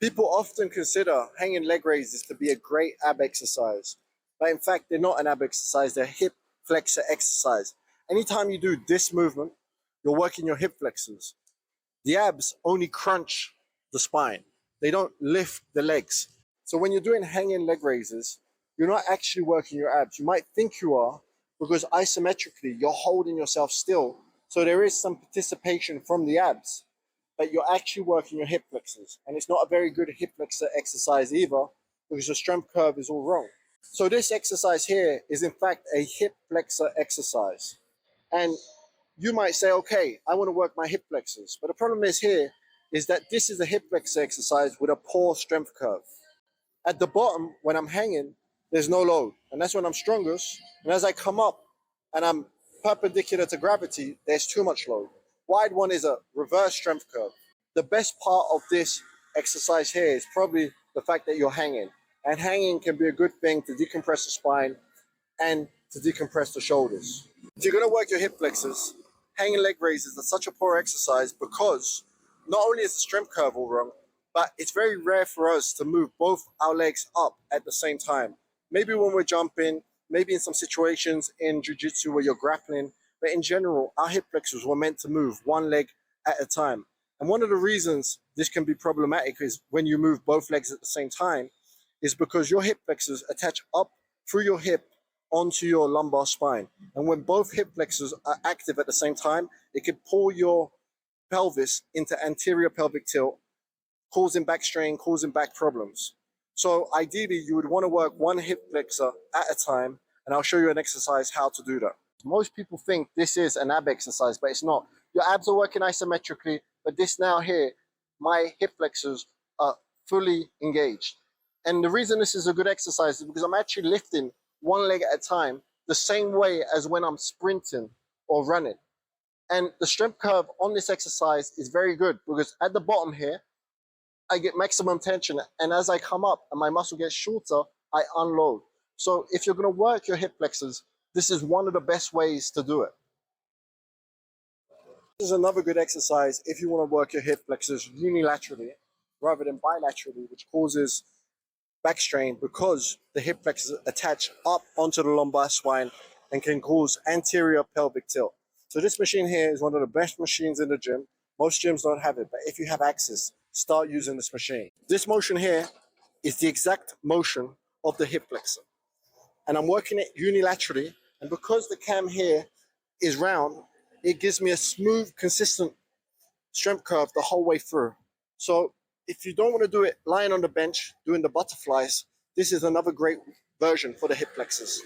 People often consider hanging leg raises to be a great ab exercise, but in fact, they're not an ab exercise, they're a hip flexor exercise. Anytime you do this movement, you're working your hip flexors. The abs only crunch the spine, they don't lift the legs. So when you're doing hanging leg raises, you're not actually working your abs. You might think you are because isometrically you're holding yourself still. So there is some participation from the abs, but you're actually working your hip flexors. And it's not a very good hip flexor exercise either because your strength curve is all wrong. So this exercise here is in fact a hip flexor exercise. And you might say, okay, I want to work my hip flexors. But the problem is here is that this is a hip flexor exercise with a poor strength curve. At the bottom, when I'm hanging, there's no load. And that's when I'm strongest. And as I come up and I'm perpendicular to gravity, there's too much load. Wide one is a reverse strength curve. The best part of this exercise here is probably the fact that you're hanging. And hanging can be a good thing to decompress the spine and to decompress the shoulders. If you're going to work your hip flexors, hanging leg raises are such a poor exercise because not only is the strength curve all wrong, but it's very rare for us to move both our legs up at the same time. Maybe when we're jumping, maybe in some situations in jiu-jitsu where you're grappling, but in general, our hip flexors were meant to move one leg at a time. And one of the reasons this can be problematic is when you move both legs at the same time is because your hip flexors attach up through your hip onto your lumbar spine. And when both hip flexors are active at the same time, it could pull your pelvis into anterior pelvic tilt, causing back strain, causing back problems. So ideally, you would want to work one hip flexor at a time, and I'll show you an exercise how to do that. Most people think this is an ab exercise, but it's not. Your abs are working isometrically, but this now here, my hip flexors are fully engaged. And the reason this is a good exercise is because I'm actually lifting one leg at a time, the same way as when I'm sprinting or running. And the strength curve on this exercise is very good because at the bottom here, I get maximum tension. And as I come up and my muscle gets shorter, I unload. So if you're going to work your hip flexors, this is one of the best ways to do it. This is another good exercise if you want to work your hip flexors unilaterally rather than bilaterally, which causes back strain because the hip flexors attach up onto the lumbar spine and can cause anterior pelvic tilt. So this machine here is one of the best machines in the gym. Most gyms don't have it, but if you have access, start using this machine. This motion here is the exact motion of the hip flexor. And I'm working it unilaterally. And because the cam here is round, it gives me a smooth, consistent strength curve the whole way through. So if you don't want to do it lying on the bench, doing the butterflies, this is another great version for the hip flexors.